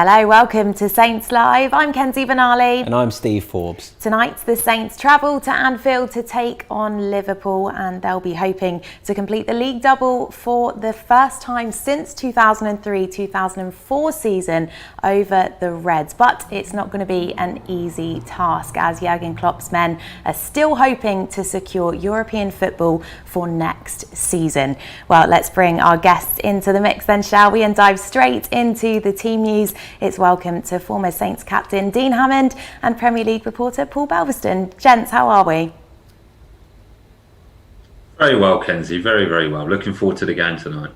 Hello, welcome to Saints Live. I'm Kenzie Benali. And I'm Steve Forbes. Tonight, the Saints travel to Anfield to take on Liverpool, and they'll be hoping to complete the league double for the first time since 2003-2004 season over the Reds. But it's not going to be an easy task, as Jurgen Klopp's men are still hoping to secure European football for next season. Well, let's bring our guests into the mix then, shall we, and dive straight into the team news. It's welcome to former Saints captain Dean Hammond and Premier League reporter Paul Belveston. Gents, how are we? Very well, Kenzie. Very, very well. Looking forward to the game tonight.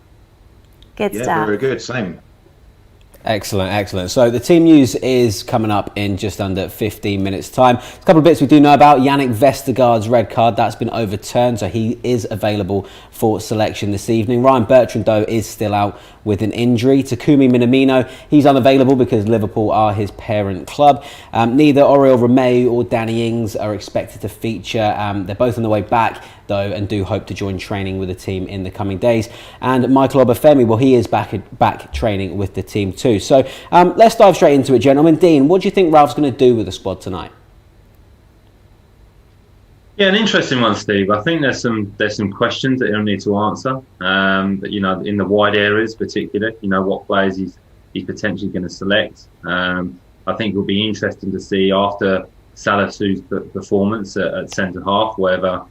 Good stuff. Yeah, very good. Same. Excellent. So the team news is coming up in just under 15 minutes time. A couple of bits we do know about. Yannick Vestergaard's red card, that's been overturned, so he is available for selection this evening. Ryan Bertrand, though, is still out with an injury. Takumi Minamino, he's unavailable because Liverpool are his parent club. Neither Oriol Romeu or Danny Ings are expected to feature. They're both on the way back, though, and do hope to join training with the team in the coming days. And Michael Obafemi, well, he is back training with the team too. So let's dive straight into it, gentlemen. Dean, what do you think Ralph's going to do with the squad tonight? Yeah, an interesting one, Steve. I think there's some questions that he'll need to answer. But, in the wide areas, particularly, what players he's potentially going to select. I think it'll be interesting to see after Salus's performance at centre half, whether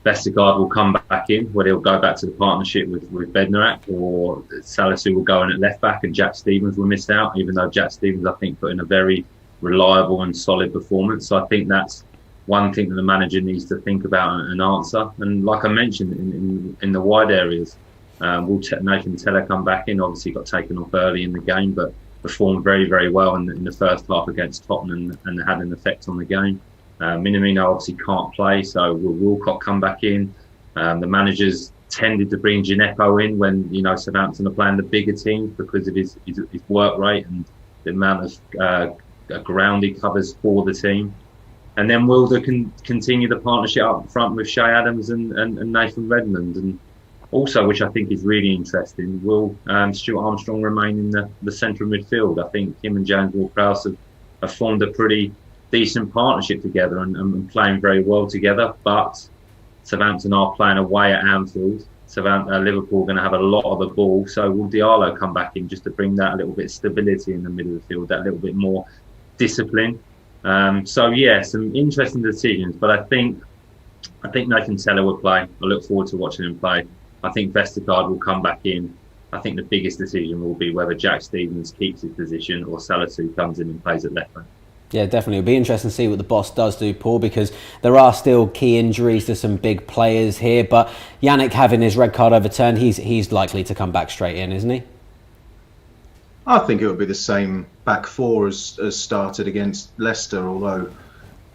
Vestergaard will come back in, whether he'll go back to the partnership with Bednarak, or Salus will go in at left back and Jack Stephens will miss out, even though Jack Stephens, I think, put in a very reliable and solid performance. So I think that's one thing that the manager needs to think about and answer. And like I mentioned, in the wide areas, will Nathan Tella come back in? Obviously got taken off early in the game, but performed very, very well in the first half against Tottenham and had an effect on the game. Minamino obviously can't play, so will Wilcott come back in? The managers tended to bring Gineppo in when Southampton are playing the bigger teams because of his work rate and the amount of ground he covers for the team. And then will they continue the partnership up front with Shea Adams and Nathan Redmond? And also, which I think is really interesting, will Stuart Armstrong remain in the central midfield? I think him and James Ward-Prowse have formed a pretty decent partnership together and playing very well together. But Southampton are playing away at Anfield. Liverpool are going to have a lot of the ball. So will Diallo come back in just to bring that a little bit of stability in the middle of the field, that little bit more discipline? Some interesting decisions, but I think Nathan Tella will play. I look forward to watching him play. I think Vestergaard will come back in. I think the biggest decision will be whether Jack Stephens keeps his position or Salus comes in and plays at left back. Yeah, definitely. It'll be interesting to see what the boss does do, Paul, because there are still key injuries to some big players here. But Yannick having his red card overturned, he's likely to come back straight in, isn't he? I think it would be the same back four as started against Leicester, although,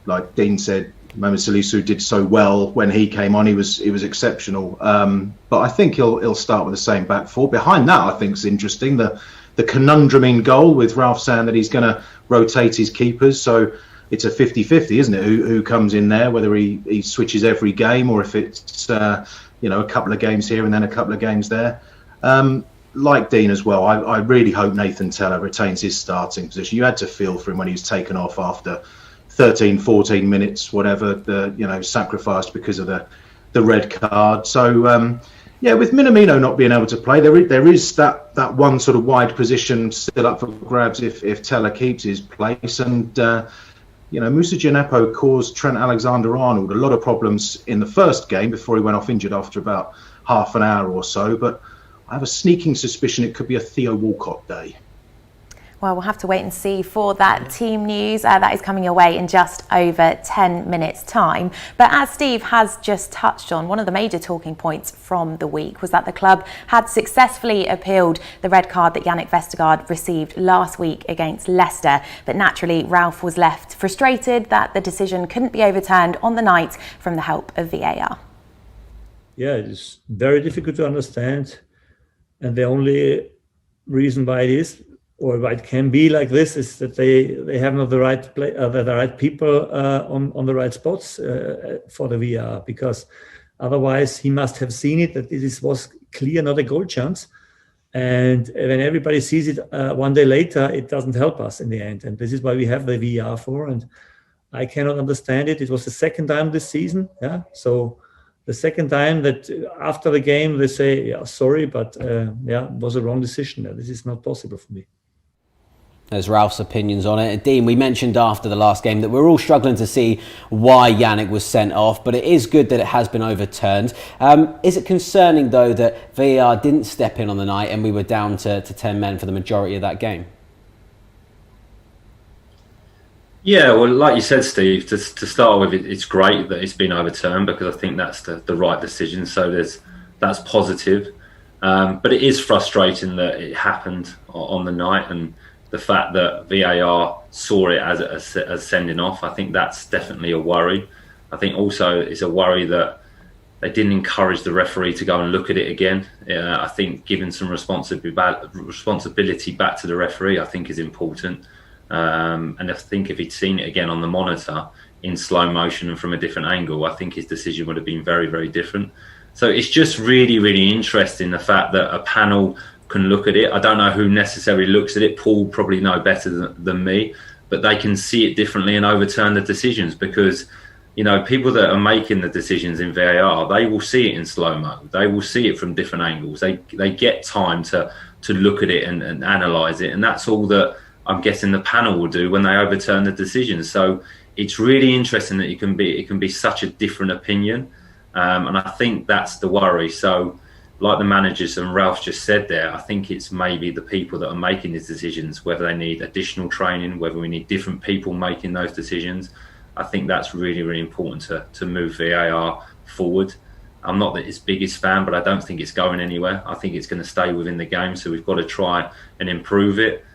like Dean said, Mohamed Salisu did so well when he came on. He was exceptional. But I think he'll start with the same back four. Behind that, I think is interesting. The conundrum in goal with Ralph saying that he's going to rotate his keepers. So it's a 50-50, isn't it? Who comes in there, whether he switches every game or if it's a couple of games here and then a couple of games there. Like Dean as well, I really hope Nathan Tella retains his starting position. You had to feel for him when he was taken off after 13, 14 minutes, whatever, sacrificed because of the red card. So, with Minamino not being able to play, there is that one sort of wide position still up for grabs if Tella keeps his place. And, Moussa Gineppo caused Trent Alexander-Arnold a lot of problems in the first game before he went off injured after about half an hour or so. But I have a sneaking suspicion it could be a Theo Walcott day. Well, we'll have to wait and see for that team news. That is coming your way in just over 10 minutes' time. But as Steve has just touched on, one of the major talking points from the week was that the club had successfully appealed the red card that Yannick Vestergaard received last week against Leicester. But naturally, Ralph was left frustrated that the decision couldn't be overturned on the night from the help of VAR. Yeah, it's very difficult to understand. And the only reason why it is, or why it can be like this, is that they have not the right people on the right spots for the VAR, because otherwise he must have seen it that it was clear not a goal chance, And when everybody sees it one day later, it doesn't help us in the end. And this is why we have the VAR for. And I cannot understand it. It was the second time this season. Yeah. So the second time that after the game, they say, yeah, sorry, but it was a wrong decision. This is not possible for me. There's Ralph's opinions on it. Dean, we mentioned after the last game that we're all struggling to see why Yannick was sent off, but it is good that it has been overturned. Is it concerning, though, that VAR didn't step in on the night and we were down to 10 men for the majority of that game? Yeah, well, like you said, Steve, to start with, it's great that it's been overturned because I think that's the right decision. So that's positive. But it is frustrating that it happened on the night, and the fact that VAR saw it as sending off, I think that's definitely a worry. I think also it's a worry that they didn't encourage the referee to go and look at it again. I think giving some responsibility back to the referee, I think, is important. And I think if he'd seen it again on the monitor in slow motion and from a different angle, I think his decision would have been very, very different. So it's just really, really interesting, the fact that a panel can look at it. I don't know who necessarily looks at it. Paul probably know better than me, but they can see it differently and overturn the decisions because, you know, people that are making the decisions in VAR, they will see it in slow-mo. They will see it from different angles. They get time to look at it and analyse it, and that's all that I'm guessing the panel will do when they overturn the decisions. So it's really interesting that it can be such a different opinion, and I think that's the worry. So, like the managers and Ralph just said there, I think it's maybe the people that are making these decisions, whether they need additional training, whether we need different people making those decisions. I think that's really, really important to move VAR forward. I'm not its biggest fan, but I don't think it's going anywhere. I think it's going to stay within the game, so we've got to try and improve it,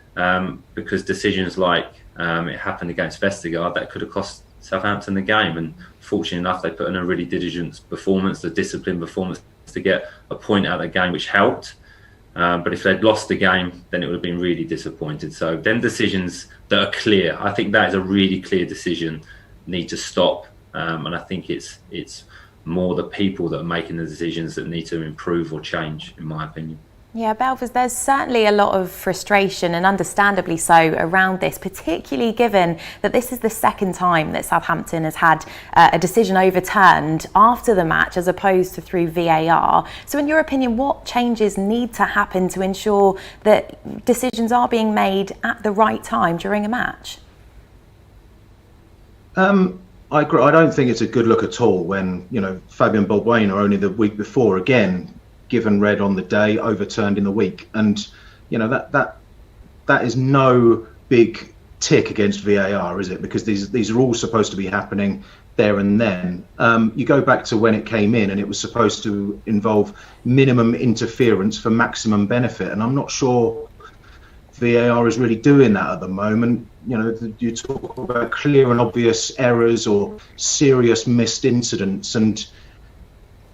because decisions like it happened against Vestergaard, that could have cost Southampton the game, and fortunately enough, they put in a really diligent performance, the disciplined performance, to get a point out of the game, which helped. But if they'd lost the game, then it would have been really disappointed. So them decisions that are clear, I think that is a really clear decision, need to stop. And I think it's more the people that are making the decisions that need to improve or change, in my opinion. Yeah, Belfast, there's certainly a lot of frustration, and understandably so, around this, particularly given that this is the second time that Southampton has had a decision overturned after the match as opposed to through VAR. So in your opinion, what changes need to happen to ensure that decisions are being made at the right time during a match? I agree. I don't think it's a good look at all when, you know, Fabian Balbuena only the week before, again, given red on the day, overturned in the week, and you know that is no big tick against VAR, is it? Because these are all supposed to be happening there and then. You go back to when it came in, and it was supposed to involve minimum interference for maximum benefit, and I'm not sure VAR is really doing that at the moment. You know, you talk about clear and obvious errors or serious missed incidents, and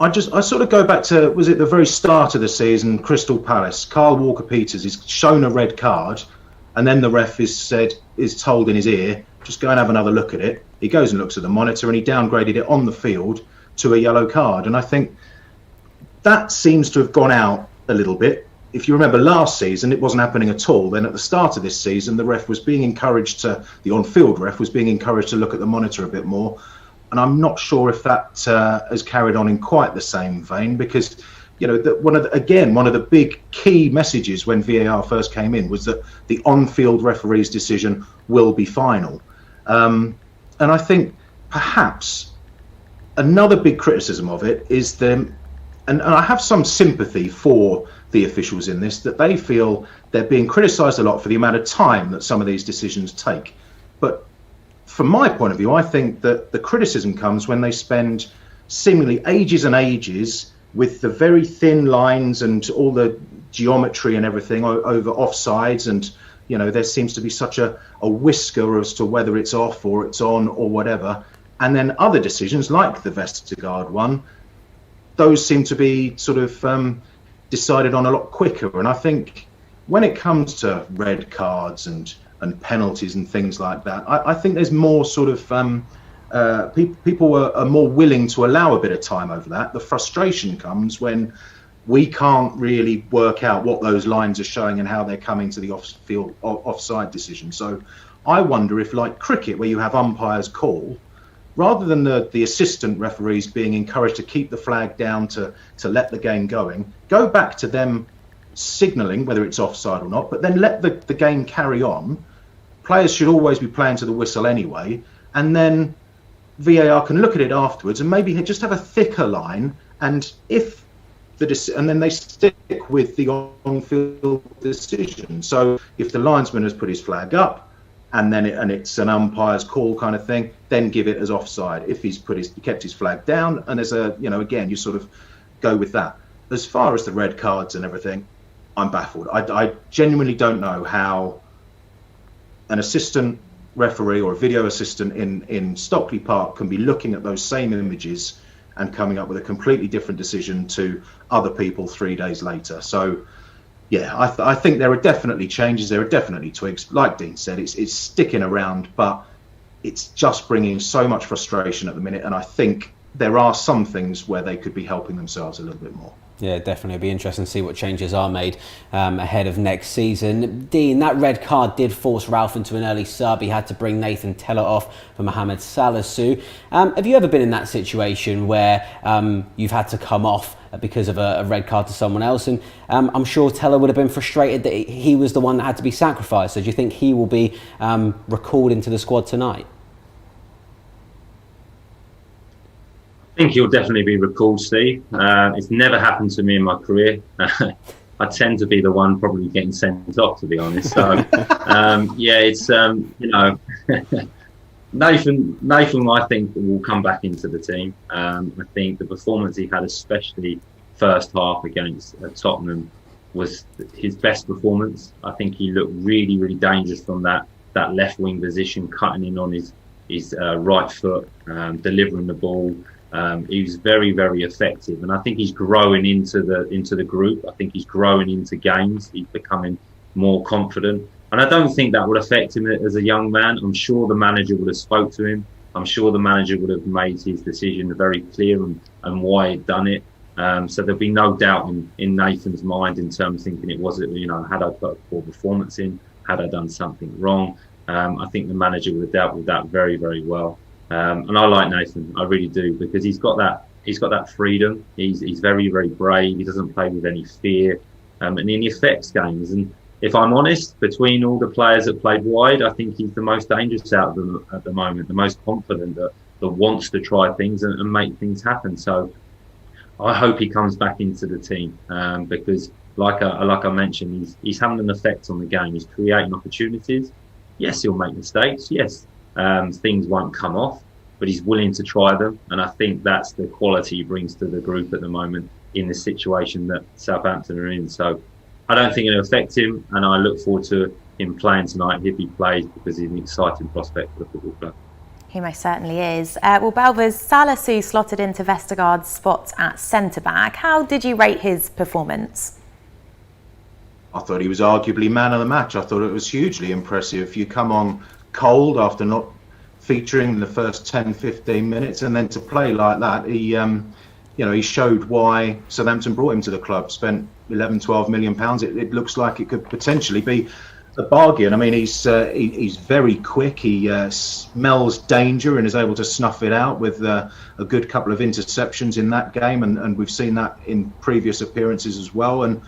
I sort of go back to, was it the very start of the season, Crystal Palace, Kyle Walker-Peters is shown a red card, and then the ref is told in his ear, just go and have another look at it. He goes and looks at the monitor, and he downgraded it on the field to a yellow card. And I think that seems to have gone out a little bit. If you remember last season, it wasn't happening at all. Then at the start of this season, the on-field ref was being encouraged to look at the monitor a bit more. And I'm not sure if that has carried on in quite the same vein, because, you know, one of the big key messages when VAR first came in was that the on-field referee's decision will be final. And I think perhaps another big criticism of it is and I have some sympathy for the officials in this, that they feel they're being criticised a lot for the amount of time that some of these decisions take. But from my point of view, I think that the criticism comes when they spend seemingly ages and ages with the very thin lines and all the geometry and everything over offsides, and you know, there seems to be such a whisker as to whether it's off or it's on or whatever. And then other decisions like the Vestergaard one, those seem to be sort of decided on a lot quicker. And I think when it comes to red cards and penalties and things like that, I think there's more sort of people are more willing to allow a bit of time over that. The frustration comes when we can't really work out what those lines are showing and how they're coming to the offside decision. So I wonder if, like cricket, where you have umpires call, rather than the assistant referees being encouraged to keep the flag down to let the game go back to them signalling whether it's offside or not, but then let the game carry on. Players should always be playing to the whistle anyway, and then VAR can look at it afterwards and maybe just have a thicker line, and if and then they stick with the on-field decision. So if the linesman has put his flag up, and then it's an umpire's call kind of thing, then give it as offside. If he's kept his flag down, and as again, you sort of go with that. As far as the red cards and everything, I'm baffled. I genuinely don't know how an assistant referee or a video assistant in Stockley Park can be looking at those same images and coming up with a completely different decision to other people 3 days later. So, yeah, I think there are definitely changes. There are definitely tweaks. Like Dean said, it's sticking around, but it's just bringing so much frustration at the minute. And I think there are some things where they could be helping themselves a little bit more. Yeah, definitely. It'll be interesting to see what changes are made ahead of next season. Dean, that red card did force Ralph into an early sub. He had to bring Nathan Teller off for Mohamed Salus. Have you ever been in that situation where you've had to come off because of a red card to someone else? And I'm sure Teller would have been frustrated that he was the one that had to be sacrificed. So do you think he will be recalled into the squad tonight? I think he'll definitely be recalled, Steve. It's never happened to me in my career. I tend to be the one probably getting sent off, to be honest. So, it's Nathan, I think, will come back into the team. I think the performance he had, especially first half against Tottenham, was his best performance. I think he looked really, really dangerous from that left wing position, cutting in on his right foot, delivering the ball. He was very, very effective, and I think he's growing into the group. I think he's growing into games. He's becoming more confident, and I don't think that would affect him as a young man. I'm sure the manager would have spoke to him. I'm sure the manager would have made his decision very clear and why he'd done it. So there'll be no doubt in Nathan's mind in terms of thinking it was, had I put a poor performance in, had I done something wrong. I think the manager would have dealt with that very, very well. And I like Nathan, I really do, because he's got that freedom. He's very, very brave. He doesn't play with any fear, and he affects games. And if I'm honest, between all the players that played wide, I think he's the most dangerous out of them at the moment, the most confident, that wants to try things and make things happen. So I hope he comes back into the team, because like I mentioned, he's having an effect on the game. He's creating opportunities. Yes, he'll make mistakes. Yes. Things won't come off, but he's willing to try them, and I think that's the quality he brings to the group at the moment in the situation that Southampton are in. So I don't think it'll affect him, and I look forward to him playing tonight if he plays, because he's an exciting prospect for the football club. He most certainly is. Belvers, Salus slotted into Vestergaard's spot at centre-back. How did you rate his performance? I thought he was arguably man of the match. I thought it was hugely impressive. You come on cold after not featuring in the first 10-15 minutes, and then to play like that, he showed why Southampton brought him to the club. Spent 11-12 million pounds. It looks like it could potentially be a bargain. I mean, he's very quick. He smells danger and is able to snuff it out with a good couple of interceptions in that game, and we've seen that in previous appearances as well. And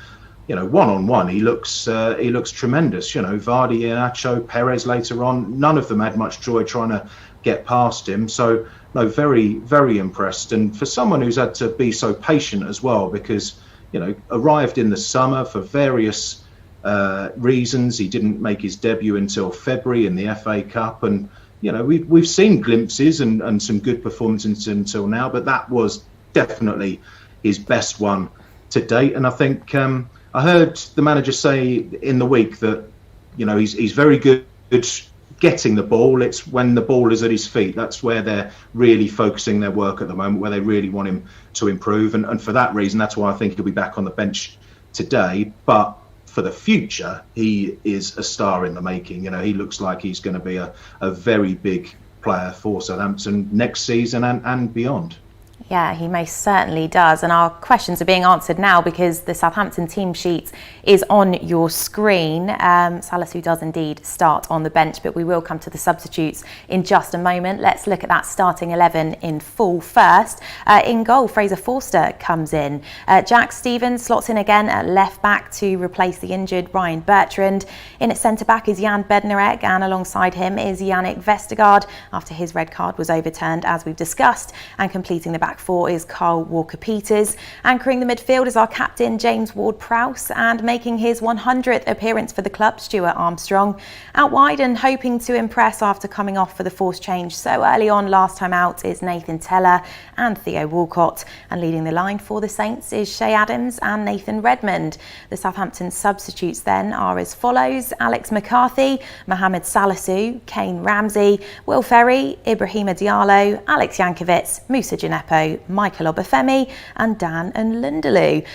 one-on-one, he looks tremendous. Vardy, Nacho, Perez later on, none of them had much joy trying to get past him. So, no, very, very impressed. And for someone who's had to be so patient as well, because, arrived in the summer for various reasons. He didn't make his debut until February in the FA Cup. And, we've seen glimpses and some good performances until now, but that was definitely his best one to date. And I think I heard the manager say in the week that he's very good getting the ball. It's when the ball is at his feet that's where they're really focusing their work at the moment, where they really want him to improve, and for that reason, that's why I think he'll be back on the bench today. But for the future, he is a star in the making. He looks like he's going to be a very big player for Southampton next season and beyond. Yeah, he most certainly does. And our questions are being answered now because the Southampton team sheet is on your screen. Salus, who does indeed start on the bench, but we will come to the substitutes in just a moment. Let's look at that starting 11 in full first. In goal, Fraser Forster comes in. Jack Stevens slots in again at left back to replace the injured Ryan Bertrand. In at centre back is Jan Bednarek, and alongside him is Yannick Vestergaard after his red card was overturned, as we've discussed. And completing the back four is Carl Walker-Peters. Anchoring the midfield is our captain James Ward-Prowse, and making his 100th appearance for the club, Stuart Armstrong. Out wide and hoping to impress after coming off for the forced change so early on last time out is Nathan Teller and Theo Walcott. And leading the line for the Saints is Shay Adams and Nathan Redmond. The Southampton substitutes then are as follows: Alex McCarthy, Mohamed Salisu, Kane Ramsey, Will Ferry, Ibrahima Diallo, Alex Yankovic, Musa Gineppo, Michael Obafemi and Dan and Lindeloo.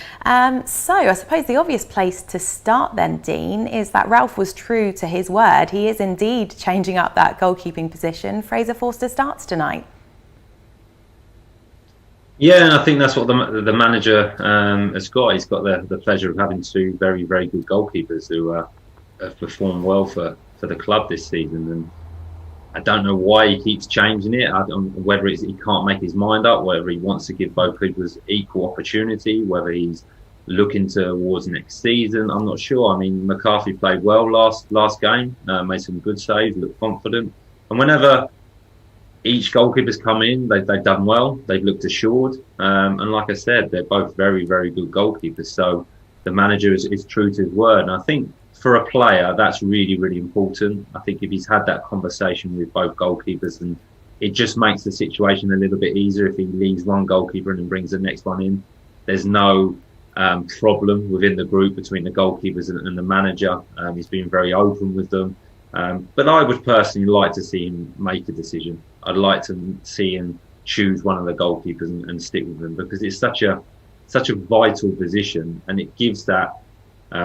So I suppose the obvious place to start then, Dean, is that Ralph was true to his word. He is indeed changing up that goalkeeping position. Fraser Forster starts tonight. Yeah, and I think that's what the manager has got. He's got the pleasure of having two very, very good goalkeepers who have performed well for the club this season. And I don't know why he keeps changing it. Whether he can't make his mind up, whether he wants to give both keepers equal opportunity, whether he's looking towards next season, I'm not sure. I mean, McCarthy played well last game, made some good saves, looked confident. And whenever each goalkeeper's come in, they've done well, they've looked assured. And like I said, they're both very, very good goalkeepers. So the manager is true to his word. And I think for a player, that's really, really important. I think if he's had that conversation with both goalkeepers, and it just makes the situation a little bit easier if he leaves one goalkeeper and then brings the next one in. There's no problem within the group between the goalkeepers and the manager. He's been very open with them. But I would personally like to see him make a decision. I'd like to see him choose one of the goalkeepers and stick with them, because it's such a vital position, and it gives that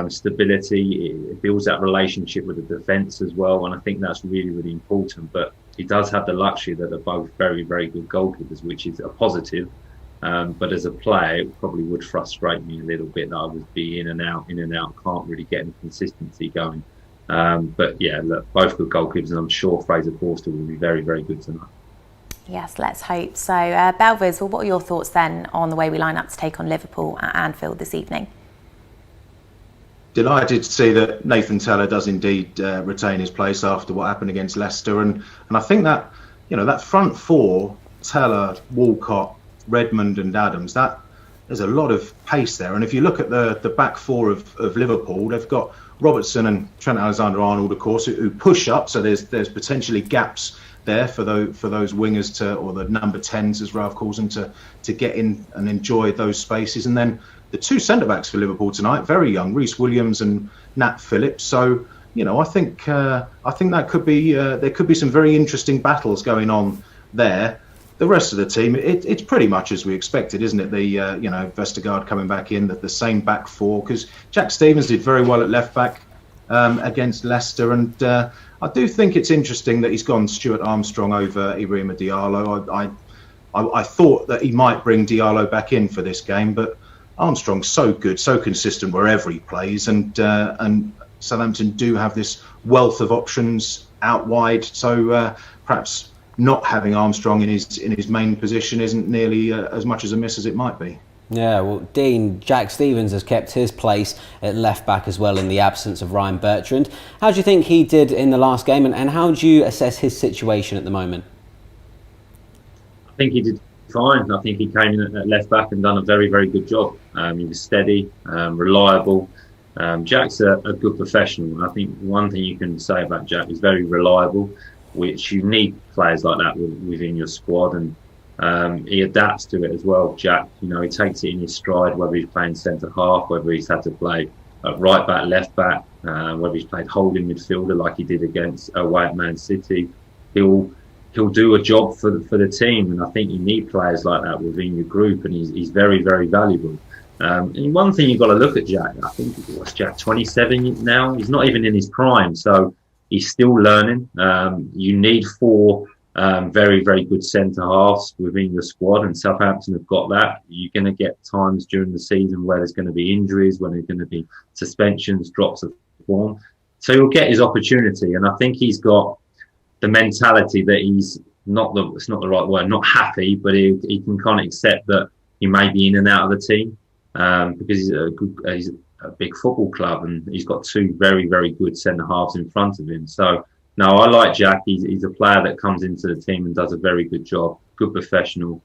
stability. It builds that relationship with the defence as well, and I think that's really, really important. But he does have the luxury that they're both very, very good goalkeepers, which is a positive. But as a player, it probably would frustrate me a little bit that I would be in and out, can't really get any consistency going. But yeah, look, both good goalkeepers, and I'm sure Fraser Forster will be very, very good tonight. Yes, let's hope so. Belvis, well, what are your thoughts then on the way we line up to take on Liverpool at Anfield this evening? Delighted to see that Nathan Teller does indeed retain his place after what happened against Leicester, and I think that, you know, that front four, Teller, Walcott, Redmond and Adams, that there's a lot of pace there. And if you look at the back four of Liverpool, they've got Robertson and Trent Alexander-Arnold, of course, who push up, so there's potentially gaps there for those wingers or the number 10s, as Ralph calls them, to get in and enjoy those spaces. And then the two centre-backs for Liverpool tonight, very young, Reece Williams and Nat Phillips. So, you know, I think that could be there could be some very interesting battles going on there. The rest of the team, it's pretty much as we expected, isn't it? The Vestergaard coming back in, the same back four, because Jack Stevens did very well at left back against Leicester, and I do think it's interesting that he's gone Stuart Armstrong over Ibrahima Diallo. I thought that he might bring Diallo back in for this game, but Armstrong's so good, so consistent wherever he plays, and Southampton do have this wealth of options out wide, so perhaps not having Armstrong in his main position isn't nearly as much as a miss as it might be. Yeah, well, Dean, Jack Stevens has kept his place at left back as well in the absence of Ryan Bertrand. How do you think he did in the last game, and how do you assess his situation at the moment? I think he did fine. I think he came in at left back and done a very, very good job. He was steady, reliable. Jack's a good professional. I think one thing you can say about Jack is very reliable, which you need players like that within your squad, and he adapts to it as well. Jack, you know, he takes it in his stride, whether he's playing centre half, whether he's had to play right back, left back, whether he's played holding midfielder like he did away at Man City. He'll do a job for the team, and I think you need players like that within your group, and he's very, very valuable. And one thing you've got to look at Jack, I think, what's Jack, 27 now? He's not even in his prime, so he's still learning. You need 4 very, very good centre halves within your squad, and Southampton have got that. You're going to get times during the season where there's going to be injuries, when there's going to be suspensions, drops of form. So he'll get his opportunity, and I think he's got the mentality that he's it's not the right word, not happy, but he can kind of accept that he may be in and out of the team because he's a big football club, and he's got two very, very good centre halves in front of him. So no, I like Jack. He's a player that comes into the team and does a very good job, good professional,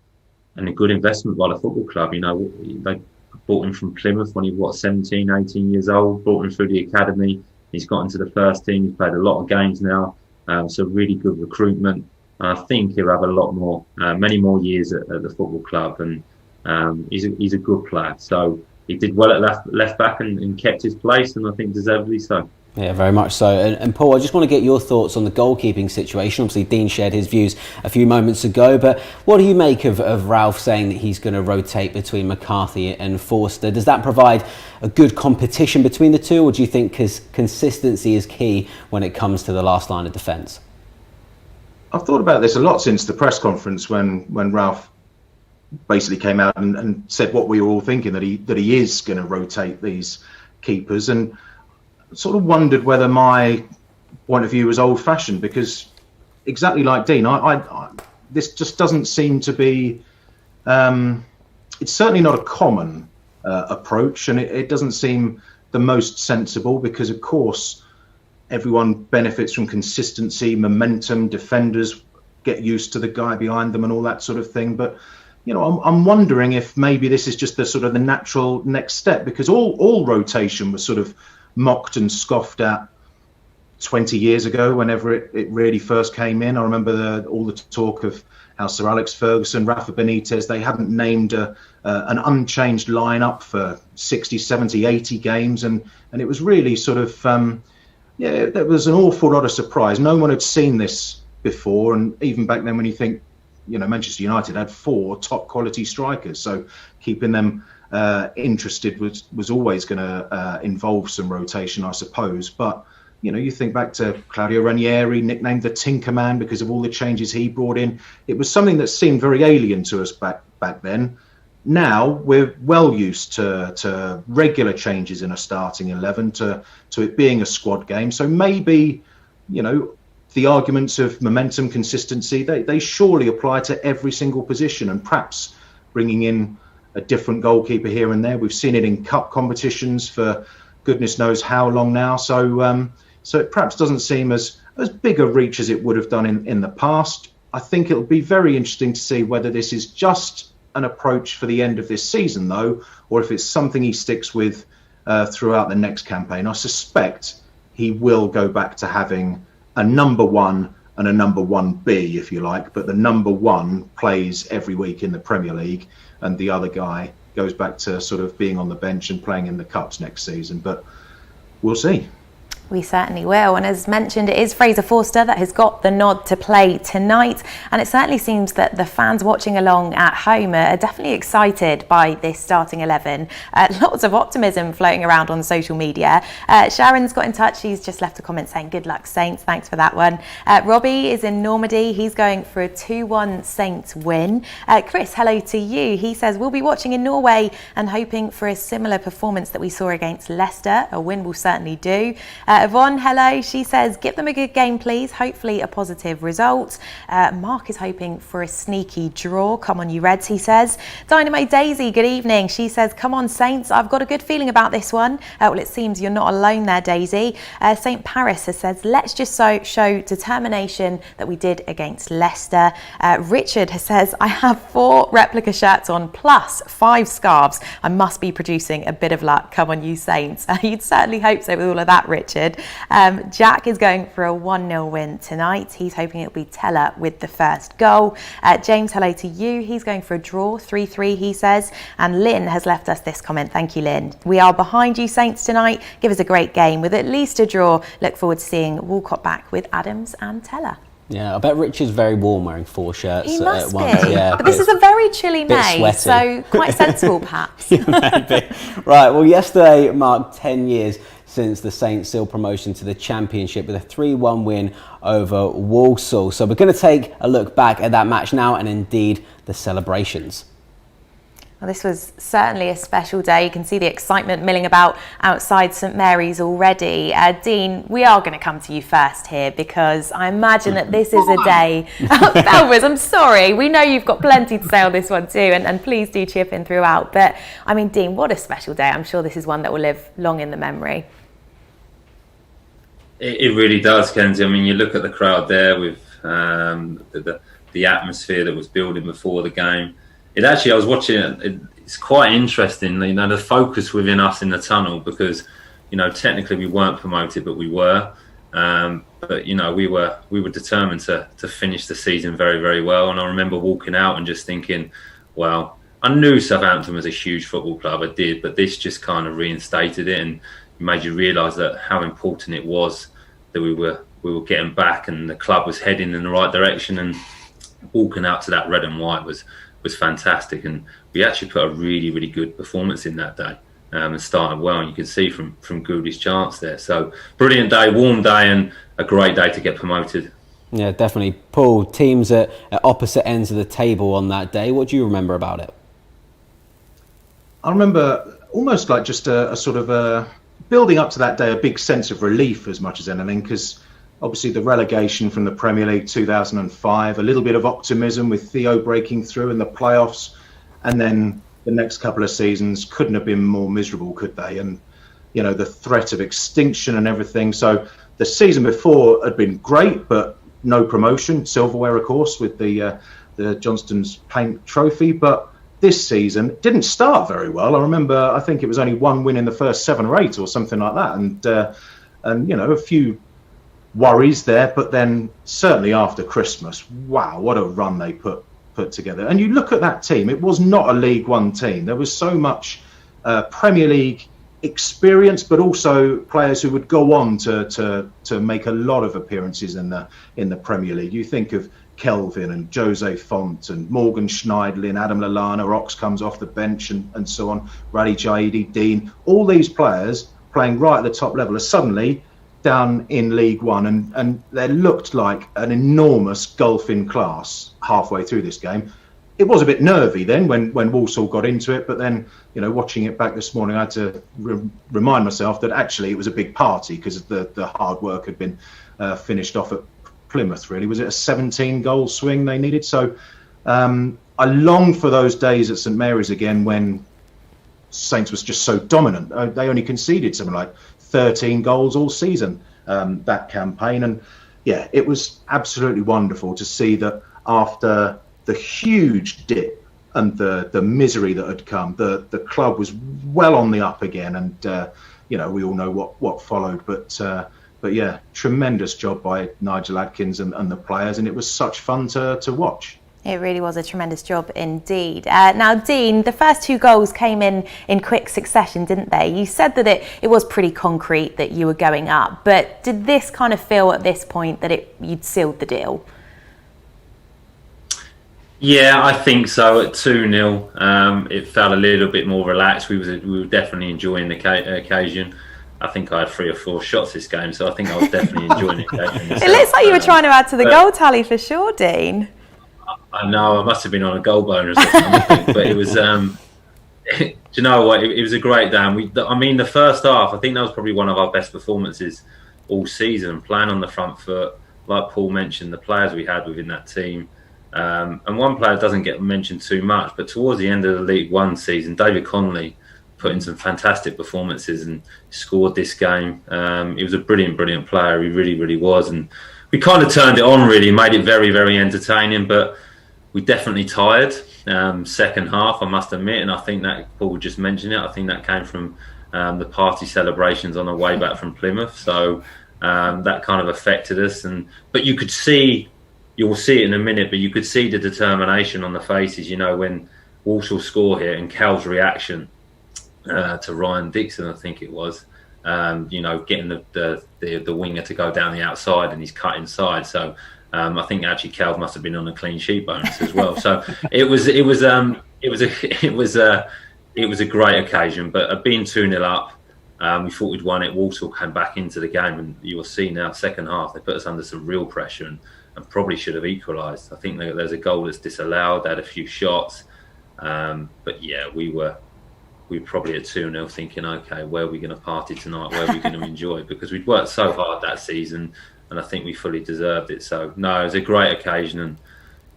and a good investment by the football club. You know, they bought him from Plymouth when he was 17, 18 years old, brought him through the academy. He's got into the first team. He's played a lot of games now. So really good recruitment. And I think he'll have a lot more, many more years at the football club. And he's a good player. So he did well at left back and kept his place, and I think deservedly so. Yeah, very much so. And Paul, I just want to get your thoughts on the goalkeeping situation. Obviously, Dean shared his views a few moments ago, but what do you make of Ralph saying that he's going to rotate between McCarthy and Forster? Does that provide a good competition between the two, or do you think consistency is key when it comes to the last line of defence? I've thought about this a lot since the press conference when Ralph basically came out and said what we were all thinking, that he is going to rotate these keepers, and sort of wondered whether my point of view was old-fashioned, because exactly like Dean, I this just doesn't seem to be. It's certainly not a common approach, and it doesn't seem the most sensible, because of course everyone benefits from consistency, momentum. Defenders get used to the guy behind them and all that sort of thing. But you know, I'm wondering if maybe this is just the natural next step, because all rotation was sort of mocked and scoffed at 20 years ago, whenever it really first came in. I remember all the talk of how Sir Alex Ferguson, Rafa Benitez, they hadn't named an unchanged lineup for 60, 70, 80 games. And it was really sort of, there was an awful lot of surprise. No one had seen this before. And even back then, when you think, you know, Manchester United had 4 top quality strikers. So keeping them interested was always going to involve some rotation, I suppose. But you know, you think back to Claudio Ranieri, nicknamed the Tinker Man because of all the changes he brought in. It was something that seemed very alien to us back then. Now we're well used to regular changes in a starting 11, to it being a squad game. So maybe, you know, the arguments of momentum, consistency, they surely apply to every single position, and perhaps bringing in a different goalkeeper here and there. We've seen it in cup competitions for goodness knows how long now. So it perhaps doesn't seem as big a reach as it would have done in the past. I think it'll be very interesting to see whether this is just an approach for the end of this season, though, or if it's something he sticks with throughout the next campaign. I suspect he will go back to having a number 1 and a number 1B, if you like, but the number 1 plays every week in the Premier League, and the other guy goes back to sort of being on the bench and playing in the Cups next season. But we'll see. We certainly will. And as mentioned, it is Fraser Forster that has got the nod to play tonight. And it certainly seems that the fans watching along at home are definitely excited by this starting 11. Lots of optimism floating around on social media. Sharon's got in touch. She's just left a comment saying, good luck, Saints. Thanks for that one. Robbie is in Normandy. He's going for a 2-1 Saints win. Chris, hello to you. He says, we'll be watching in Norway and hoping for a similar performance that we saw against Leicester. A win will certainly do. Yvonne, hello. She says, give them a good game, please. Hopefully a positive result. Mark is hoping for a sneaky draw. Come on, you Reds, he says. Dynamo Daisy, good evening. She says, come on, Saints. I've got a good feeling about this one. Well, it seems you're not alone there, Daisy. St. Paris has said, let's just show determination that we did against Leicester. Richard says, I have 4 replica shirts on plus 5 scarves. I must be producing a bit of luck. Come on, you Saints. You'd certainly hope so with all of that, Richard. Jack is going for a 1-0 win tonight. He's hoping it'll be Teller with the first goal. James, hello to you. He's going for a draw, 3-3, he says. And Lynn has left us this comment. Thank you, Lynn. We are behind you, Saints, tonight. Give us a great game with at least a draw. Look forward to seeing Walcott back with Adams and Teller. Yeah, I bet Richard's very warm wearing 4 shirts he must at once. Be. Yeah, but this is a very chilly May, sweaty. so quite sensible perhaps. Maybe. Right, well, yesterday marked 10 years since the Saints sealed promotion to the Championship with a 3-1 win over Walsall. So we're going to take a look back at that match now, and indeed the celebrations. Well, this was certainly a special day. You can see the excitement milling about outside St Mary's already. Dean, we are going to come to you first here, because I imagine that this is a day... Belvers, I'm sorry. We know you've got plenty to say on this one too, and please do chip in throughout. But, I mean, Dean, what a special day. I'm sure this is one that will live long in the memory. It really does, Kenzie. I mean, you look at the crowd there with the atmosphere that was building before the game. I was watching it, it's quite interesting, you know, the focus within us in the tunnel, because, you know, technically we weren't promoted, but we were. But, you know, we were determined to finish the season very, very well. And I remember walking out and just thinking, well, I knew Southampton was a huge football club, I did, but this just kind of reinstated it and made you realise that how important it was that we were getting back and the club was heading in the right direction. And walking out to that red and white was fantastic, and we actually put a really, really good performance in that day, and started well, and you can see from Goody's chance there. So brilliant day, warm day, and a great day to get promoted. Yeah, definitely. Paul, teams at opposite ends of the table on that day, what do you remember about it? I remember almost like just a sort of a building up to that day, a big sense of relief as much as anything, because obviously the relegation from the Premier League 2005, a little bit of optimism with Theo breaking through in the playoffs, and then the next couple of seasons couldn't have been more miserable, could they? And, you know, the threat of extinction and everything. So the season before had been great, but no promotion, silverware, of course, with the Johnston's Paint Trophy. But this season didn't start very well. I remember, I think it was only one win in the first 7 or 8 or something like that. And you know, a few worries there, but then certainly after Christmas, wow, what a run they put together. And you look at that team, it was not a League One team. There was so much Premier League experience, but also players who would go on to make a lot of appearances in the Premier League. You think of Kelvin and Jose Font and Morgan Schneidlin, Adam Lallana, Ox comes off the bench and so on, Rally Jaidi, Dean, all these players playing right at the top level are suddenly down in League One, and there looked like an enormous gulf in class halfway through this game. It was a bit nervy then when Walsall got into it, but then, you know, watching it back this morning, I had to remind myself that actually it was a big party because the hard work had been finished off at Plymouth, really. Was it a 17-goal swing they needed? So I longed for those days at St Mary's again when Saints was just so dominant. They only conceded something like 13 goals all season, that campaign. And yeah, it was absolutely wonderful to see that after the huge dip and the misery that had come, the club was well on the up again. And you know, we all know what followed, but yeah, tremendous job by Nigel Adkins and the players, and it was such fun to watch. It really was a tremendous job indeed. Now, Dean, the first 2 goals came in quick succession, didn't they? You said that it was pretty concrete that you were going up, but did this kind of feel at this point that you'd sealed the deal? Yeah, I think so. At 2-0, it felt a little bit more relaxed. We were definitely enjoying the occasion. I think I had 3 or 4 shots this game, so I think I was definitely enjoying the occasion myself. It looks like you were trying to add to the goal tally for sure, Dean. I know, I must have been on a goal bonus or something, but it was, do you know what, it was a great day. I mean, the first half, I think that was probably one of our best performances all season, playing on the front foot. Like Paul mentioned, the players we had within that team. And one player doesn't get mentioned too much, but towards the end of the League One season, David Connolly put in some fantastic performances and scored this game. He was a brilliant, brilliant player. He really, really was. And we kind of turned it on, really, made it very, very entertaining, but we definitely tired second half, I must admit, and I think that Paul just mentioned it. I think that came from the party celebrations on the way back from Plymouth, so that kind of affected us. But you could see, you'll see it in a minute, but you could see the determination on the faces. You know, when Walsall score here and Cal's reaction to Ryan Dixon, I think it was, you know, getting the winger to go down the outside and he's cut inside. So. I think actually Cal must have been on a clean sheet bonus as well. So it was a great occasion. But being 2-0 up, We thought we'd won it. Walsall came back into the game, and you will see now, second half, they put us under some real pressure and probably should have equalised. I think there's a goal that's disallowed. They had a few shots. But yeah, we were probably at 2-0 thinking, okay, where are we going to party tonight? Where are we going to enjoy? Because we'd worked so hard that season, and I think we fully deserved it. So, no, it was a great occasion, and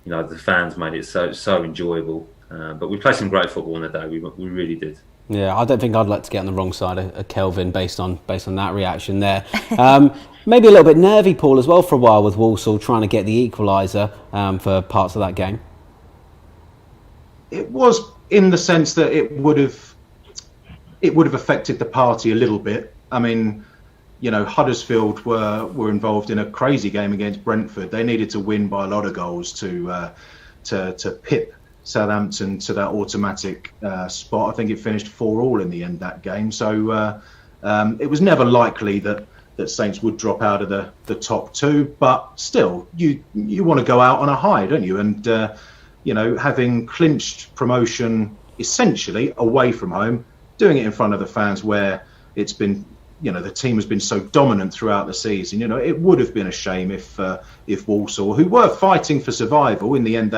the fans made it so enjoyable. But we played some great football on the day. We really did. Yeah, I don't think I'd like to get on the wrong side of Kelvin based on that reaction there. Maybe a little bit nervy, Paul, as well for a while with Walsall trying to get the equaliser for parts of that game. It was in the sense that it would have affected the party a little bit. I mean, Huddersfield were involved in a crazy game against Brentford. They needed to win by a lot of goals to pip Southampton to that automatic spot. I think it finished 4-4 in the end, that game. So it was never likely that Saints would drop out of the top two. But still, you want to go out on a high, don't you? And having clinched promotion essentially away from home, doing it in front of the fans where it's been, the team has been so dominant throughout the season. It would have been a shame if Walsall, who were fighting for survival, in the end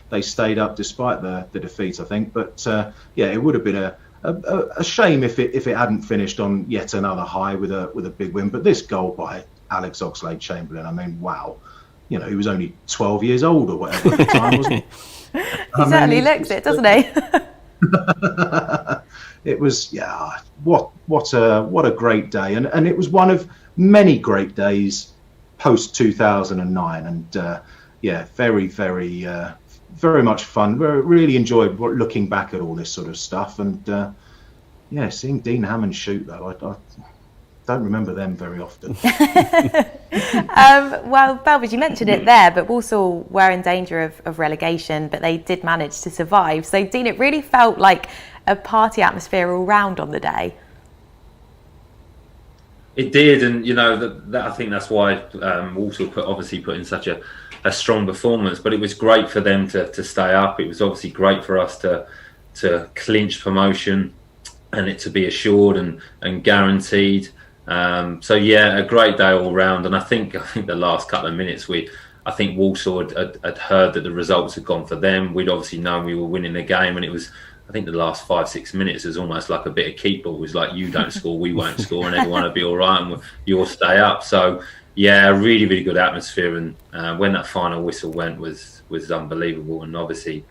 they stayed up despite the defeat, I think. But it would have been a shame if it hadn't finished on yet another high with a big win. But this goal by Alex Oxlade-Chamberlain, I mean, wow. He was only 12 years old or whatever at the time, wasn't he? He certainly looks it, doesn't he? It was, what a great day, and it was one of many great days post 2009, and very, very, very much fun. Really enjoyed looking back at all this sort of stuff, and seeing Dean Hammond shoot though, I don't remember them very often. Well, Belvis, you mentioned it there, but Walsall were in danger of relegation, but they did manage to survive. So, Dean, it really felt like a party atmosphere all round on the day. It did, and I think that's why Walsall put in such a strong performance. But it was great for them to stay up. It was obviously great for us to clinch promotion and it to be assured and guaranteed. A great day all round, and I think the last couple of minutes I think Walsall had heard that the results had gone for them. We'd obviously known we were winning the game, and it was, I think the last 5-6 minutes was almost like a bit of keep ball. It was like, you don't score, we won't score, and everyone will be all right, and you'll stay up. So a really, really good atmosphere, and when that final whistle went was unbelievable. And obviously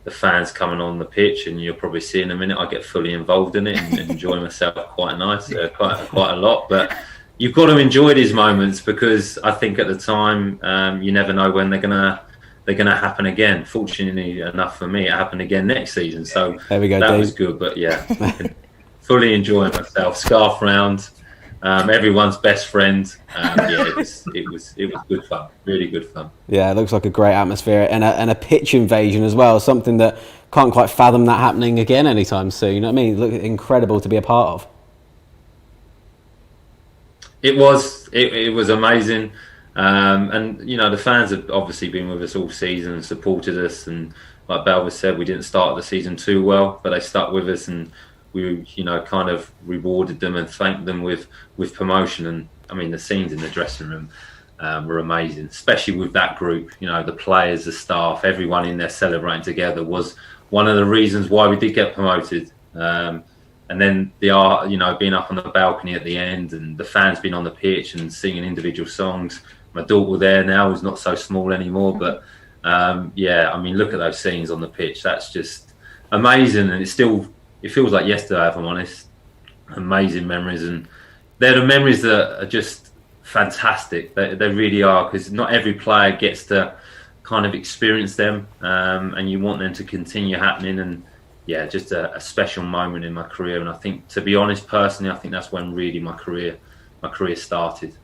the fans coming on the pitch, and you'll probably see in a minute, I get fully involved in it and enjoy myself quite a lot. But you've got to enjoy these moments, because I think at the time you never know when they're gonna happen again. Fortunately enough for me, it happened again next season. So there we go, that Dave. was good. But fully enjoying myself. Scarf round. Everyone's best friend. It was good fun, really good fun. Yeah, it looks like a great atmosphere and a pitch invasion as well. Something that can't quite fathom that happening again anytime soon. You know what I mean? Look, incredible to be a part of. It was amazing, and the fans have obviously been with us all season and supported us. And like Belvis said, we didn't start the season too well, but they stuck with us, and we kind of rewarded them and thanked them with promotion. And I mean, the scenes in the dressing room were amazing, especially with that group. The players, the staff, everyone in there celebrating together was one of the reasons why we did get promoted. And then being up on the balcony at the end, and the fans being on the pitch and singing individual songs. My daughter there now is not so small anymore, but I mean, look at those scenes on the pitch. That's just amazing, and it feels like yesterday, if I'm honest. Amazing memories, and they're the memories that are just fantastic. They really are, because not every player gets to kind of experience them, and you want them to continue happening. And just a special moment in my career. And I think, to be honest, personally, I think that's when really my career started.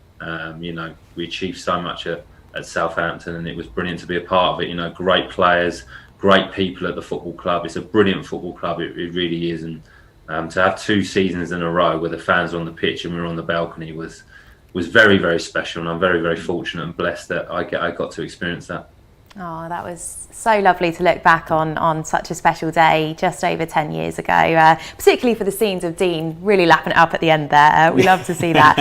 We achieved so much at Southampton, and it was brilliant to be a part of it. Great players, great people at the football club. It's a brilliant football club. It really is. And to have 2 seasons in a row where the fans were on the pitch and we were on the balcony was very, very special. And I'm very, very fortunate and blessed that I got to experience that. Oh, that was so lovely to look back on such a special day just over 10 years ago, particularly for the scenes of Dean really lapping it up at the end there. We love to see that.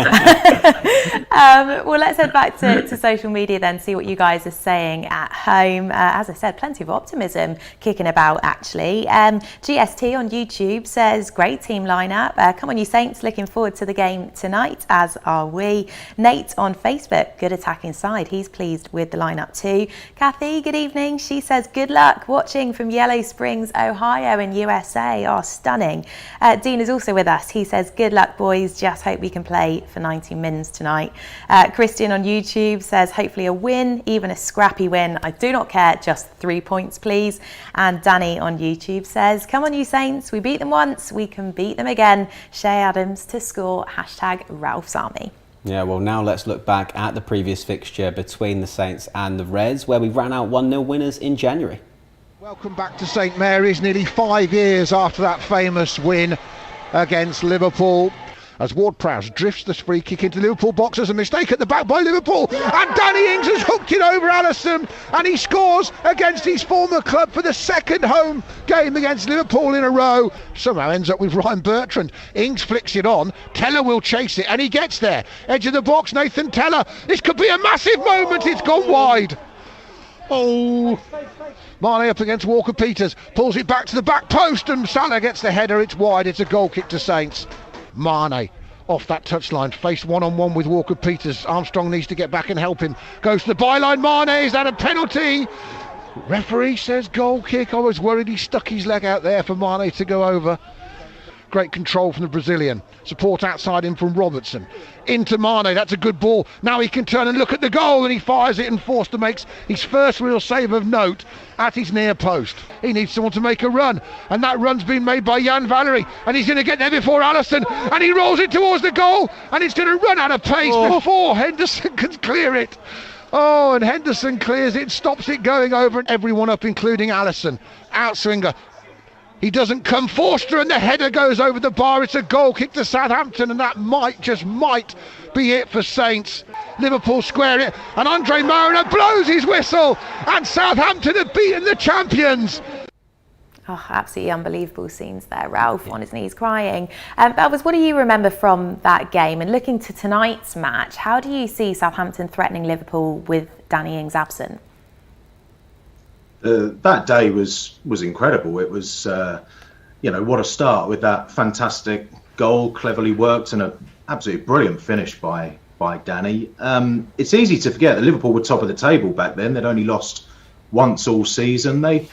Well, let's head back to social media then, see what you guys are saying at home. As I said, plenty of optimism kicking about, actually. GST on YouTube says, great team lineup. Come on, you Saints, looking forward to the game tonight, as are we. Nate on Facebook, good attacking side. He's pleased with the lineup too. Kathy, good evening. She says, good luck watching from Yellow Springs, Ohio in USA. Oh, stunning. Dean is also with us. He says, good luck, boys. Just hope we can play for 90 mins tonight. Christian on YouTube says, hopefully a win, even a scrappy win. I do not care. Just 3 points, please. And Danny on YouTube says, come on, you Saints. We beat them once. We can beat them again. Shay Adams to score. #Ralph's Army. Yeah, well, now let's look back at the previous fixture between the Saints and the Reds, where we ran out 1-0 winners in January. Welcome back to St Mary's, nearly 5 years after that famous win against Liverpool. As Ward-Prowse drifts the free kick into Liverpool box as a mistake at the back by Liverpool, and Danny Ings has hooked it over Alisson, and he scores against his former club for the second home game against Liverpool in a row. Somehow ends up with Ryan Bertrand. Ings flicks it on, Teller will chase it, and he gets there. Edge of the box, Nathan Teller. This could be a massive moment. It's gone wide. Oh, Mane up against Walker-Peters, pulls it back to the back post, and Salah gets the header. It's wide. It's a goal kick to Saints. Mane off that touchline, faced one-on-one with Walker-Peters. Armstrong needs to get back and help him. Goes to the byline. Mane, is that a penalty? Referee says goal kick. I was worried he stuck his leg out there for Mane to go over. Great control from the Brazilian. Support outside him from Robertson. Into Mane, that's a good ball. Now he can turn and look at the goal, and he fires it, and Forster makes his first real save of note at his near post. He needs someone to make a run, and that run's been made by Jan Valery, and he's going to get there before Alisson, and he rolls it towards the goal, and it's going to run out of pace before Henderson can clear it. Oh, and Henderson clears it, stops it going over, and everyone up, including Alisson. Outswinger. He doesn't come. Forster, and the header goes over the bar. It's a goal kick to Southampton, and that might be it for Saints. Liverpool square it, and Andre Mariner blows his whistle, and Southampton have beaten the champions. Oh, absolutely unbelievable scenes there. Ralph on his knees crying. Belvers, what do you remember from that game? And looking to tonight's match, how do you see Southampton threatening Liverpool with Danny Ings absent? That day was incredible. It was, what a start with that fantastic goal, cleverly worked, and an absolutely brilliant finish by Danny. It's easy to forget that Liverpool were top of the table back then. They'd only lost once all season. They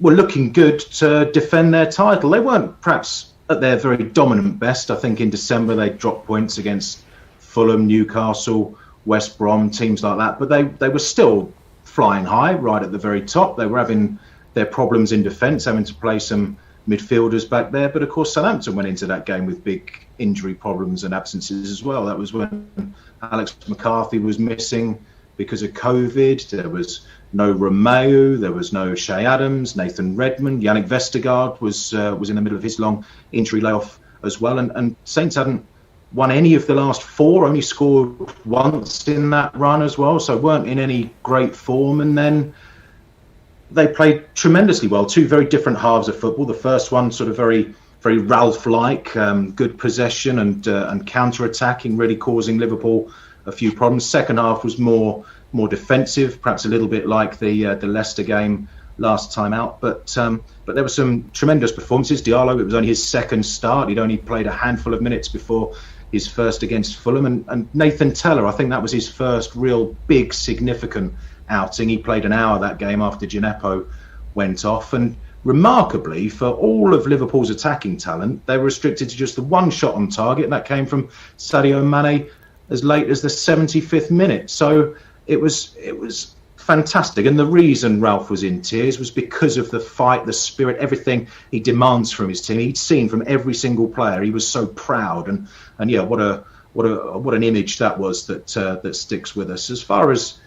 were looking good to defend their title. They weren't perhaps at their very dominant best. I think in December they dropped points against Fulham, Newcastle, West Brom, teams like that. But they were still flying high right at the very top. They were having their problems in defence, having to play some midfielders back there. But of course, Southampton went into that game with big injury problems and absences as well. That was when Alex McCarthy was missing because of COVID. There was no Romeu, there was no Shay Adams, Nathan Redmond, Yannick Vestergaard was in the middle of his long injury layoff as well. And Saints hadn't won any of the last four, only scored once in that run as well, so weren't in any great form. And then they played tremendously well. Two very different halves of football. The first one sort of very, very Ralph-like, good possession and counter-attacking, really causing Liverpool a few problems. Second half was more defensive, perhaps a little bit like the Leicester game last time out. But there were some tremendous performances. Diallo, it was only his second start. He'd only played a handful of minutes before his first against Fulham. And Nathan Teller, I think that was his first real big, significant outing. He played an hour that game after Gineppo went off. And remarkably, for all of Liverpool's attacking talent, they were restricted to just the one shot on target, and that came from Sadio Mane as late as the 75th minute. So it was fantastic. And the reason Ralph was in tears was because of the fight, the spirit, everything he demands from his team. He'd seen from every single player. He was so proud, and yeah, what an image that was that sticks with us. As far as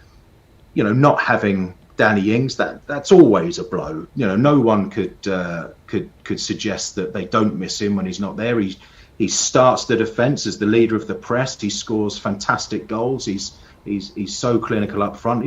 not having Danny Ings, that's always a blow. No one could suggest that they don't miss him when he's not there. He starts the defence as the leader of the press. He scores fantastic goals. He's so clinical up front.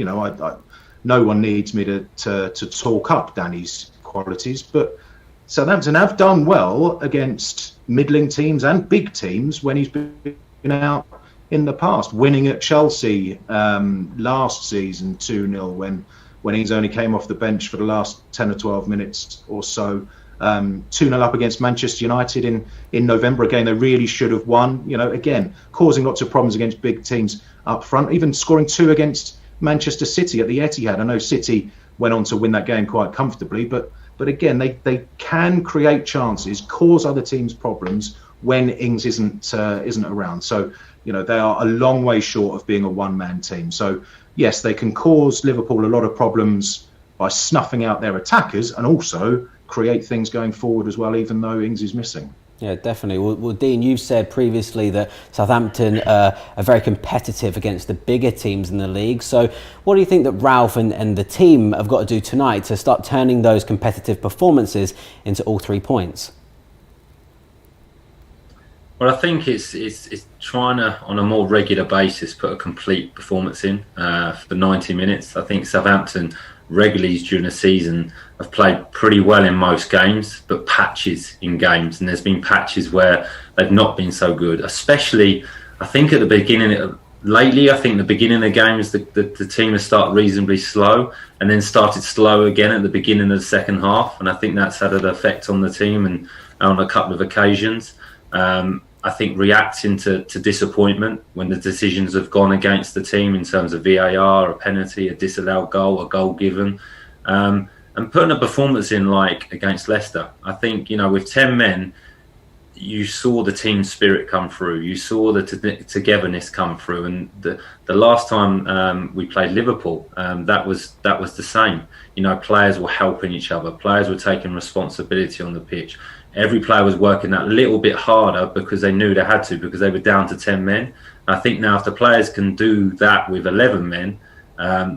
no one needs me to talk up Danny's qualities, but Southampton have done well against middling teams and big teams when he's been out in the past, winning at Chelsea last season 2-0 when he's only came off the bench for the last 10 or 12 minutes or so. 2-0 up against Manchester United in November. Again, they really should have won. You know, again, causing lots of problems against big teams up front, even scoring 2 against Manchester City at the Etihad. I know City went on to win that game quite comfortably, but again, they can create chances, cause other teams problems when Ings isn't around. So, you know, they are a long way short of being a one-man team. So, yes, they can cause Liverpool a lot of problems by snuffing out their attackers and also create things going forward as well, even though Ings is missing. Yeah, definitely. Well, Dean, you've said previously that Southampton are very competitive against the bigger teams in the league. So what do you think that Ralph and the team have got to do tonight to start turning those competitive performances into all 3 points? Well, I think it's trying to, on a more regular basis, put a complete performance in for 90 minutes. I think Southampton regularly during the season have played pretty well in most games, but patches in games, and there's been patches where they've not been so good. Especially, I think at the beginning, lately, I think the beginning of the games, the team has started reasonably slow, and then started slow again at the beginning of the second half, and I think that's had an effect on the team and on a couple of occasions. I think reacting to disappointment when the decisions have gone against the team in terms of VAR, a penalty, a disallowed goal, a goal given, and putting a performance in like against Leicester. I think, you know, with 10 men, you saw the team spirit come through. You saw the togetherness come through. And the last time we played Liverpool, that was the same. You know, players were helping each other. Players were taking responsibility on the pitch. Every player was working that little bit harder because they knew they had to, because they were down to 10 men. I think now if the players can do that with 11 men,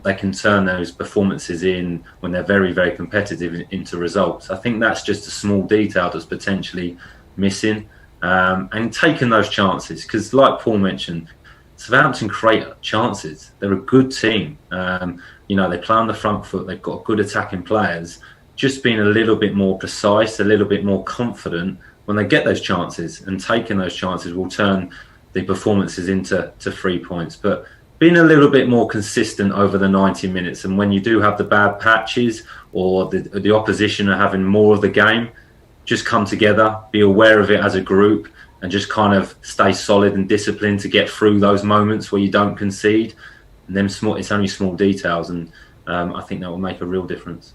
they can turn those performances in when they're very, very competitive into results. I think that's just a small detail that's potentially missing, and taking those chances, because like Paul mentioned, Southampton create chances. They're a good team. You know, they play on the front foot. They've got good attacking players. Just being a little bit more precise, a little bit more confident when they get those chances, and taking those chances will turn the performances into 3 points. But being a little bit more consistent over the 90 minutes, and when you do have the bad patches or the opposition are having more of the game, just come together, be aware of it as a group, and just kind of stay solid and disciplined to get through those moments where you don't concede. And then it's only small details, and I think that will make a real difference.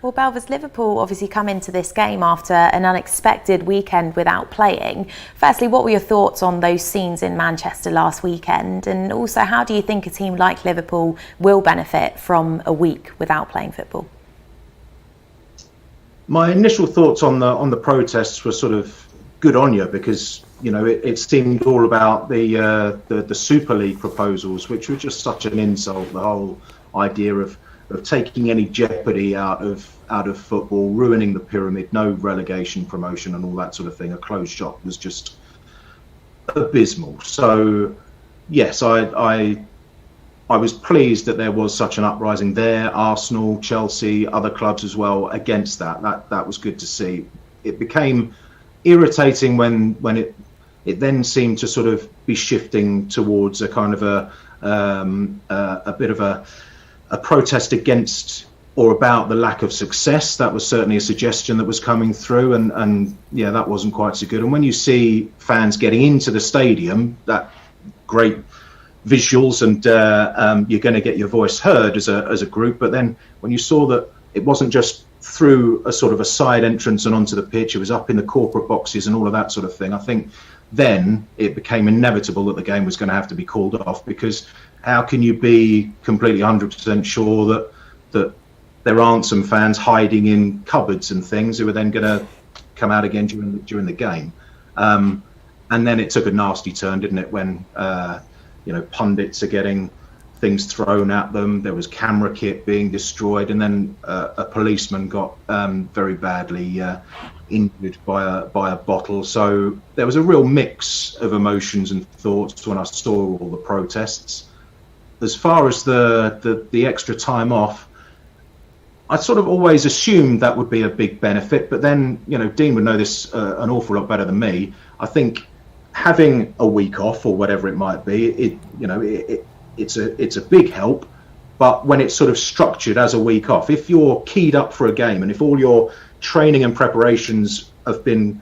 Well, Belvers, Liverpool obviously come into this game after an unexpected weekend without playing. Firstly, what were your thoughts on those scenes in Manchester last weekend? And also, how do you think a team like Liverpool will benefit from a week without playing football? My initial thoughts on the protests were sort of good on you, because, you know, it seemed all about the Super League proposals, which were just such an insult. The whole idea of taking any jeopardy out of football, ruining the pyramid, no relegation, promotion, and all that sort of thing. A closed shop was just abysmal. So, yes, I was pleased that there was such an uprising there. Arsenal, Chelsea, other clubs as well against that. That was good to see. It became irritating when it then seemed to sort of be shifting towards a kind of a bit of a protest against or about the lack of success. That was certainly a suggestion that was coming through, and yeah, that wasn't quite so good. And when you see fans getting into the stadium, that great visuals, and you're going to get your voice heard as a group. But then when you saw that it wasn't just through a sort of a side entrance and onto the pitch, it was up in the corporate boxes and all of that sort of thing, I think then it became inevitable that the game was going to have to be called off, because how can you be completely 100% sure that there aren't some fans hiding in cupboards and things who are then going to come out again during the game? And then it took a nasty turn, didn't it, when you know, pundits are getting things thrown at them. There was camera kit being destroyed, and then a policeman got very badly injured by a bottle. So there was a real mix of emotions and thoughts when I saw all the protests. as far as the extra time off, I sort of always assumed that would be a big benefit, but then, Dean would know this an awful lot better than me. I think having a week off or whatever it might be, it's a big help. But when it's sort of structured as a week off, if you're keyed up for a game and if all your training and preparations have been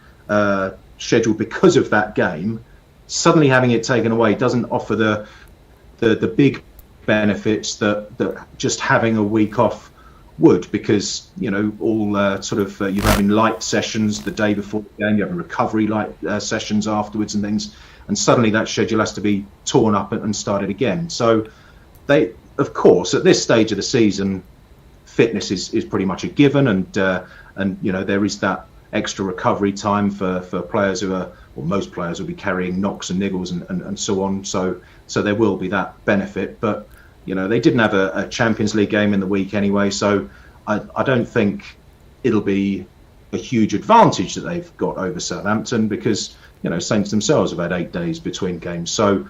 scheduled because of that game, suddenly having it taken away doesn't offer the big benefits that just having a week off would, because all you're having light sessions the day before the game, you're having recovery light sessions afterwards and things, and suddenly that schedule has to be torn up and started again. So they, of course, at this stage of the season, fitness is pretty much a given, and there is that extra recovery time for players who are, or most players will be carrying knocks and niggles and so on. So there will be that benefit, but they didn't have a Champions League game in the week anyway, so I don't think it'll be a huge advantage that they've got over Southampton, because Saints themselves have had 8 days between games. So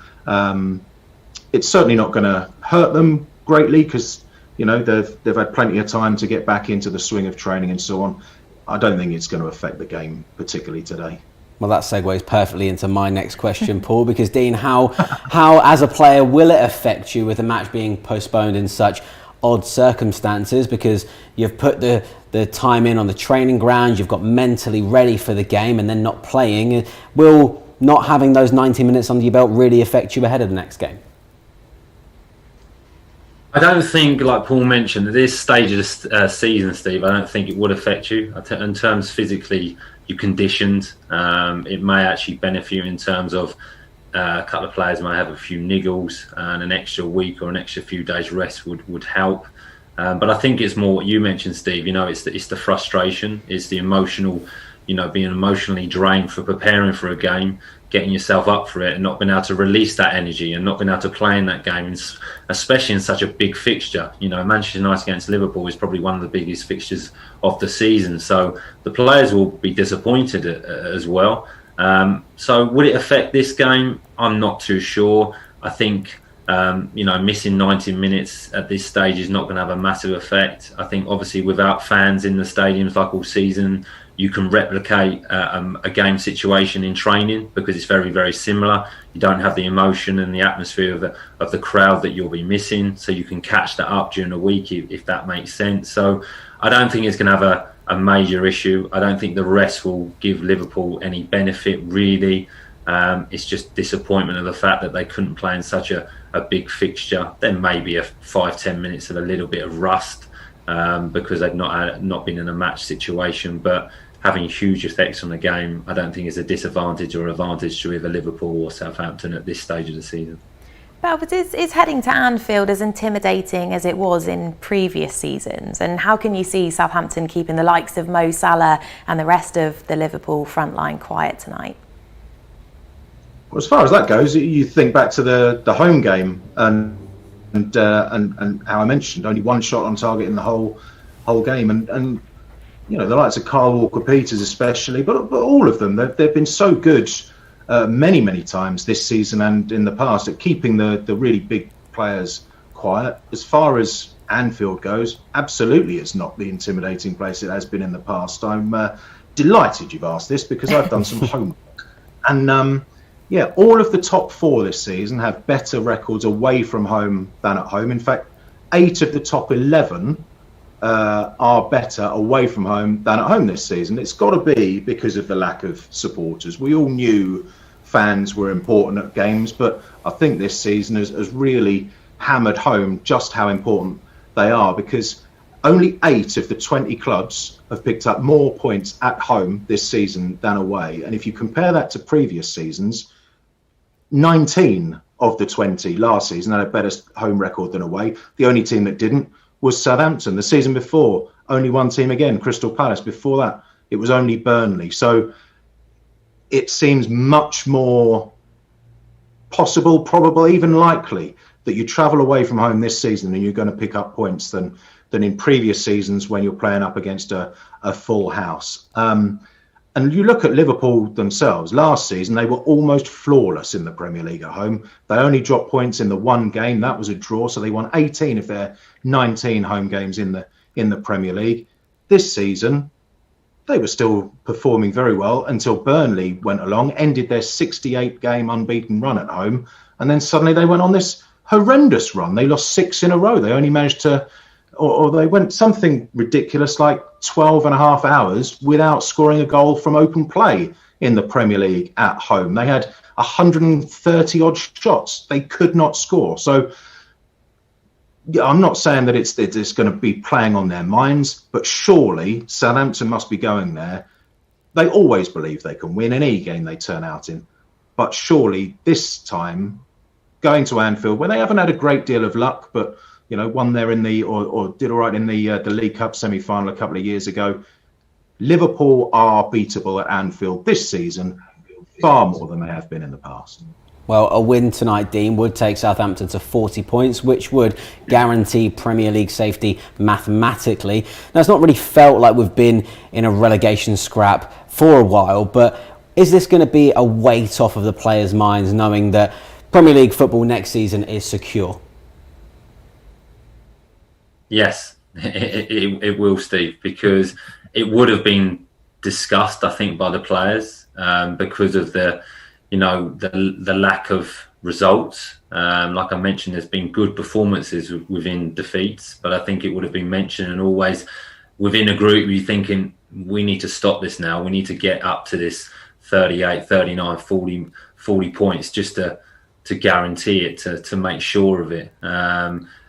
it's certainly not going to hurt them greatly, because they've had plenty of time to get back into the swing of training and so on. I don't think it's going to affect the game particularly today. Well, that segues perfectly into my next question, Paul, because Dean, how as a player will it affect you with the match being postponed in such odd circumstances? Because you've put the time in on the training ground, you've got mentally ready for the game, and then not playing. Will not having those 90 minutes under your belt really affect you ahead of the next game? I don't think, like Paul mentioned, at this stage of the season, Steve, I don't think it would affect you. In terms physically, you're conditioned. It may actually benefit you in terms of a couple of players might have a few niggles, and an extra week or an extra few days rest would help. But I think it's more what you mentioned, Steve. It's the frustration, it's the emotional, being emotionally drained for preparing for a game, getting yourself up for it and not being able to release that energy and not being able to play in that game, especially in such a big fixture. Manchester United against Liverpool is probably one of the biggest fixtures of the season. So the players will be disappointed as well. So would it affect this game? I'm not too sure. I think, missing 90 minutes at this stage is not going to have a massive effect. I think obviously without fans in the stadiums like all season, you can replicate a game situation in training, because it's very, very similar. You don't have the emotion and the atmosphere of the crowd that you'll be missing, so you can catch that up during the week if that makes sense. So I don't think it's going to have a major issue. I don't think the rest will give Liverpool any benefit, really. It's just disappointment of the fact that they couldn't play in such a big fixture. There may be 5-10 minutes of a little bit of rust because they've not been in a match situation, but having huge effects on the game, I don't think is a disadvantage or advantage to either Liverpool or Southampton at this stage of the season. But is heading to Anfield as intimidating as it was in previous seasons? And how can you see Southampton keeping the likes of Mo Salah and the rest of the Liverpool front line quiet tonight? Well, as far as that goes, you think back to the home game and how I mentioned, only one shot on target in the whole game, and the likes of Kyle Walker-Peters especially, but all of them, they've been so good many times this season and in the past at keeping the really big players quiet. As far as Anfield goes, absolutely it's not the intimidating place it has been in the past. I'm delighted you've asked this, because I've done some homework. And all of the top 4 this season have better records away from home than at home. In fact, 8 of the top 11 are better away from home than at home this season. It's got to be because of the lack of supporters. We all knew fans were important at games, but I think this season has really hammered home just how important they are, because only 8 of the 20 clubs have picked up more points at home this season than away. And if you compare that to previous seasons, 19 of the 20 last season had a better home record than away. The only team that didn't was Southampton. The season before, only one team again, Crystal Palace. Before that, it was only Burnley. So it seems much more possible, probable, even likely, that you travel away from home this season and you're going to pick up points than in previous seasons when you're playing up against a full house. And And you look at Liverpool themselves, last season, they were almost flawless in the Premier League at home. They only dropped points in the one game. That was a draw. So they won 18 of their 19 home games in the Premier League. This season, they were still performing very well until Burnley went along, ended their 68-game unbeaten run at home. And then suddenly they went on this horrendous run. They lost 6 in a row. They only managed to, or they went something ridiculous like 12 and a half hours without scoring a goal from open play in the Premier League at home. They had 130 odd shots. They could not score. So yeah, I'm not saying that it's going to be playing on their minds, but surely Southampton must be going there. They always believe they can win any game they turn out in. But surely this time, going to Anfield, where they haven't had a great deal of luck, but won there in the or did all right in the League Cup semi-final a couple of years ago. Liverpool are beatable at Anfield this season, far more than they have been in the past. Well, a win tonight, Dean, would take Southampton to 40 points, which would guarantee Premier League safety mathematically. Now, it's not really felt like we've been in a relegation scrap for a while, but is this going to be a weight off of the players' minds, knowing that Premier League football next season is secure? Yes, it will, Steve, because it would have been discussed, I think, by the players because of the lack of results. Like I mentioned, there's been good performances within defeats, but I think it would have been mentioned, and always within a group, you're thinking, we need to stop this now. We need to get up to this 38, 39, 40 points just to guarantee it, to make sure of it.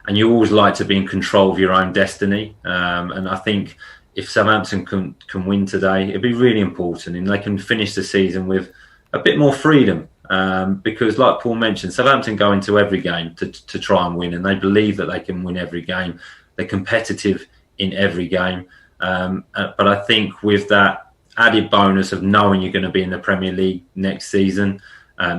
And you always like to be in control of your own destiny. And I think if Southampton can win today, it'd be really important, and they can finish the season with a bit more freedom. Because like Paul mentioned, Southampton go into every game to try and win, and they believe that they can win every game. They're competitive in every game. But I think with that added bonus of knowing you're going to be in the Premier League next season,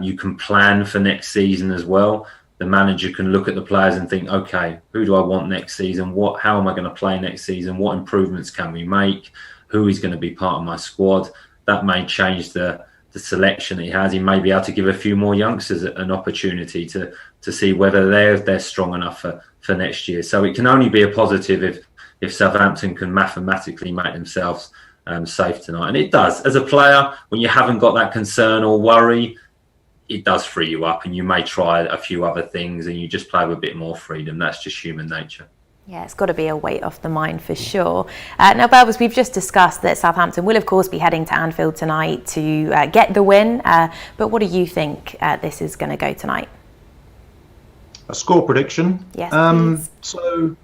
you can plan for next season as well. The manager can look at the players and think, okay, who do I want next season? How am I going to play next season? What improvements can we make? Who is going to be part of my squad? That may change the selection that he has. He may be able to give a few more youngsters an opportunity to see whether they're strong enough for next year. So it can only be a positive if Southampton can mathematically make themselves safe tonight. And it does. As a player, when you haven't got that concern or worry, it does free you up, and you may try a few other things and you just play with a bit more freedom. That's just human nature. Yeah, it's got to be a weight off the mind for sure. Now, Belvers, we've just discussed that Southampton will, of course, be heading to Anfield tonight to get the win. But what do you think this is going to go tonight? A score prediction? Yes, please. So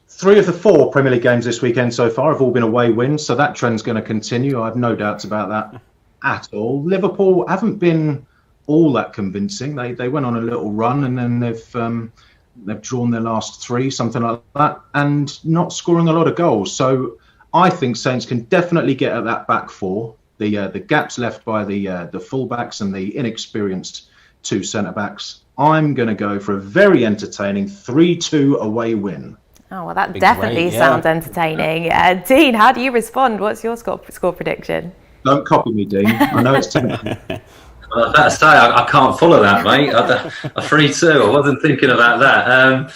3 of the 4 Premier League games this weekend so far have all been away wins, so that trend's going to continue. I have no doubts about that at all. Liverpool haven't been all that convincing. They went on a little run, and then they've drawn their last 3, something like that, and not scoring a lot of goals. So I think Saints can definitely get at that back 4. The gaps left by the fullbacks and the inexperienced 2 centre-backs. I'm going to go for a very entertaining 3-2 away win. Oh, well, that definitely sounds entertaining. Dean, how do you respond? What's your score prediction? Don't copy me, Dean. I know it's tempting. I was about to say, I can't follow that, mate. A 3-2. I wasn't thinking about that.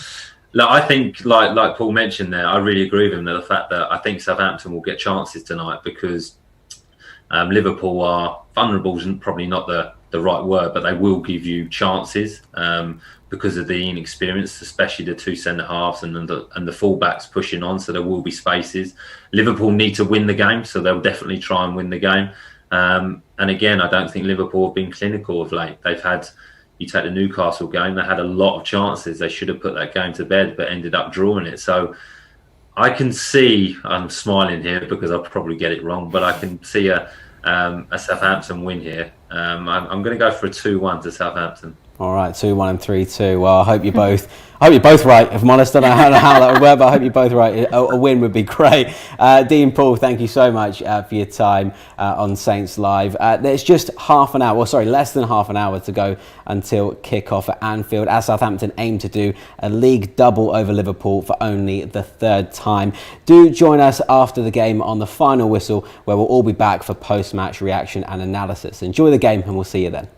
Look, I think, like Paul mentioned there, I really agree with him. The fact that I think Southampton will get chances tonight because Liverpool are vulnerable, isn't probably not the right word, but they will give you chances because of the inexperience, especially the 2 centre halves and the full-backs pushing on. So there will be spaces. Liverpool need to win the game, so they'll definitely try and win the game. And again, I don't think Liverpool have been clinical of late. You take the Newcastle game, they had a lot of chances. They should have put that game to bed, but ended up drawing it. So I can see, I'm smiling here because I'll probably get it wrong, but I can see a Southampton win here. I'm going to go for a 2-1 to Southampton. All right, 2-1 and 3-2. Well, I hope you're both right. If I'm honest, I don't know how that would work, but I hope you're both right. A win would be great. Dean, Paul, thank you so much for your time on Saints Live. There's just less than half an hour to go until kick-off at Anfield, as Southampton aim to do a league double over Liverpool for only the third time. Do join us after the game on the final whistle, where we'll all be back for post-match reaction and analysis. Enjoy the game, and we'll see you then.